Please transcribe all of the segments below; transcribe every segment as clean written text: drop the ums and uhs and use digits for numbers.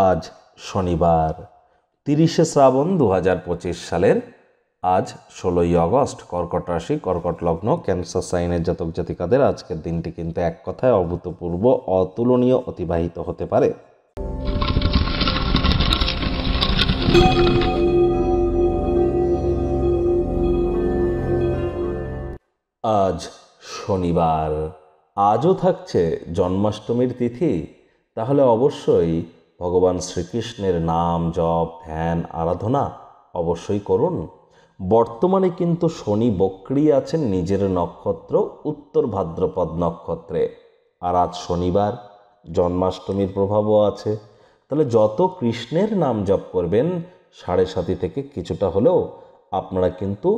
আজ শনিবার 30শে শ্রাবণ 2025 সালের আজ 16ই আগস্ট। কর্কট রাশি, কর্কট লগ্ন, ক্যান্সার সাইনের জাতক জাতিকাদের আজকের দিনটি কিন্তু এক কথায় অভূতপূর্ব, অতুলনীয় অতিবাহিত হতে পারে। আজ শনিবার, আজও থাকছে জন্মাষ্টমীর তিথি। তাহলে অবশ্যই ভগবান শ্রীকৃষ্ণের নাম জপ ধ্যান আরাধনা অবশ্যই করুন। বর্তমানে কিন্তু শনি বক্রী আছেন নিজের নক্ষত্র উত্তর ভাদ্রপদ নক্ষত্রে, আর আজ শনিবার, জন্মাষ্টমীর প্রভাবও আছে। তাহলে যত কৃষ্ণের নাম জপ করবেন 7:30 থেকে কিছুটা হলেও আপনারা কিন্তু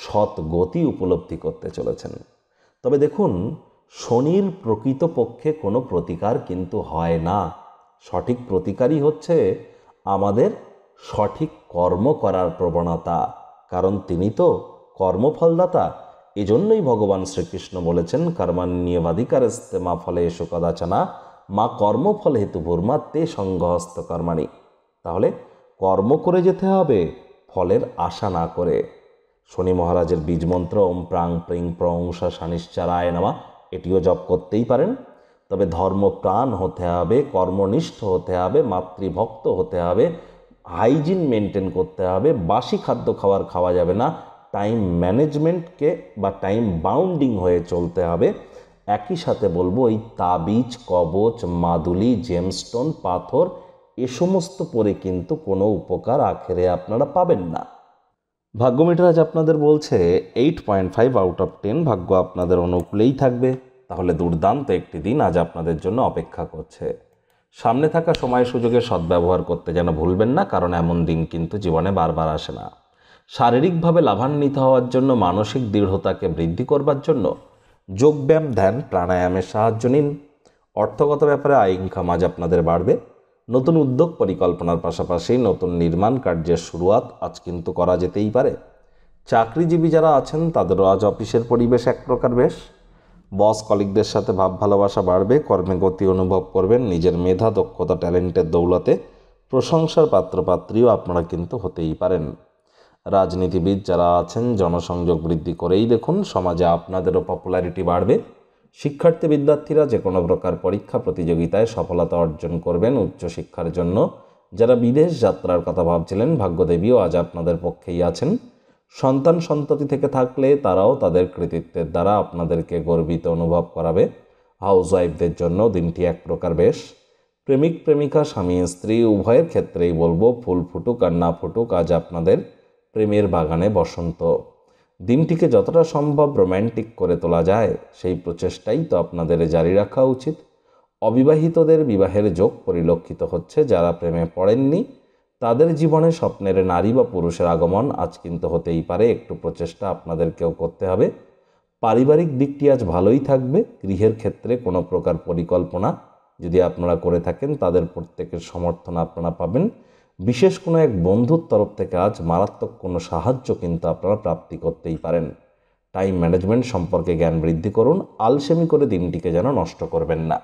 সৎ গতি উপলব্ধি করতে চলেছেন। তবে দেখুন, শনির প্রকৃতপক্ষে কোনো প্রতিকার কিন্তু হয় না। সঠিক প্রতিকারই হচ্ছে আমাদের সঠিক কর্ম করার প্রবণতা, কারণ তিনি তো কর্মফলদাতা। এজন্যই ভগবান শ্রীকৃষ্ণ বলেছেন, কর্মাণ্যেবাধিকারস্তে মা ফলেষু কদাচনা মা কর্মফল হেতু ভূর্মা তে সঙ্গহস্ত কর্মাণি। তাহলে কর্ম করে যেতে হবে, ফলের আশা না করে। শনি মহারাজের বীজ মন্ত্র ওম প্রাং প্রিং প্রংসা শনিশ্চরায় নমঃ, এটিও জপ করতেই পারেন। তবে ধর্মপ্রাণ হতে হবে, কর্মনিষ্ঠ হতে হবে, মাতৃভক্ত হতে হবে, হাইজিন মেনটেন করতে হবে, বাসি খাদ্য খাওয়া যাবে না, টাইম ম্যানেজমেন্টকে বা টাইম বাউন্ডিং হয়ে চলতে হবে। একই সাথে বলবো, এই তাবিজ, কবচ, মাদুলি, জেমস্টোন, পাথর এ সমস্ত পরে কিন্তু কোনো উপকার আখেরে আপনারা পাবেন না। ভাগ্যমিটার আজ আপনাদের বলছে 8.5 আউট অফ 10, ভাগ্য আপনাদের অনুকূলেই থাকবে। তাহলে দুর্দান্ত একটি দিন আজ আপনাদের জন্য অপেক্ষা করছে। সামনে থাকা সময় সুযোগের সদ্ব্যবহার করতে যেন ভুলবেন না, কারণ এমন দিন কিন্তু জীবনে বারবার আসে না। শারীরিকভাবে লাভান্বিত হওয়ার জন্য, মানসিক দৃঢ়তাকে বৃদ্ধি করবার জন্য যোগব্যায়াম, ধ্যান, প্রাণায়ামের সাহায্য নিন। অর্থগত ব্যাপারে আয় ইনকাম আজ আপনাদের বাড়বে। নতুন উদ্যোগ পরিকল্পনার পাশাপাশি নতুন নির্মাণ কার্যের শুরুয়াত আজ কিন্তু করা যেতেই পারে। চাকরিজীবী যারা আছেন তাদেরও আজ অফিসের পরিবেশ এক প্রকার বেশ। বস কলিগদের সাথে ভাব ভালোবাসা বাড়বে, কর্মে গতি অনুভব করবেন। নিজের মেধা, দক্ষতা, ট্যালেন্টের দৌলতে প্রশংসার পাত্রপাত্রীও আপনারা কিন্তু হতেই পারেন। রাজনীতিবিদ যারা আছেন জনসংযোগ বৃদ্ধি করেই দেখুন, সমাজে আপনাদেরও পপুলারিটি বাড়বে। শিক্ষার্থী বিদ্যার্থীরা যে কোনো প্রকার পরীক্ষা প্রতিযোগিতায় সফলতা অর্জন করবেন। উচ্চশিক্ষার জন্য যারা বিদেশ যাত্রার কথা ভাবছিলেন, ভাগ্যদেবীও আজ আপনাদের পক্ষেই আছেন। সন্তান সন্ততি থেকে থাকলে তারাও তাদের কৃতিত্বের দ্বারা আপনাদেরকে গর্বিত অনুভব করাবে। হাউসওয়াইফদের জন্য দিনটি এক প্রকার বেশ। প্রেমিক প্রেমিকা, স্বামী স্ত্রী উভয়ের ক্ষেত্রেই বলবো, ফুল ফুটুক আর না ফুটুক, আজ আপনাদের প্রেমের বাগানে বসন্ত। দিনটিকে যতটা সম্ভব রোম্যান্টিক করে তোলা যায় সেই প্রচেষ্টাই তো আপনাদের জারি রাখা উচিত। অবিবাহিতদের বিবাহের যোগ পরিলক্ষিত হচ্ছে। যারা প্রেমে পড়েননি তাদের জীবনে স্বপ্নের নারী বা পুরুষের আগমন আজ কিন্তু হতেই পারে। একটু প্রচেষ্টা আপনাদেরকেও করতে হবে। পারিবারিক দিকটি আজ ভালোই থাকবে। গৃহের ক্ষেত্রে কোনো প্রকার পরিকল্পনা যদি আপনারা করে থাকেন তাদের প্রত্যেকের সমর্থন আপনারা পাবেন। বিশেষ কোনো এক বন্ধুর তরফ থেকে আজ মারাত্মক কোনো সাহায্য কিন্তু আপনারা প্রাপ্তি করতেই পারেন। টাইম ম্যানেজমেন্ট সম্পর্কে জ্ঞান বৃদ্ধি করুন। আলসেমি করে দিনটিকে যেন নষ্ট করবেন না।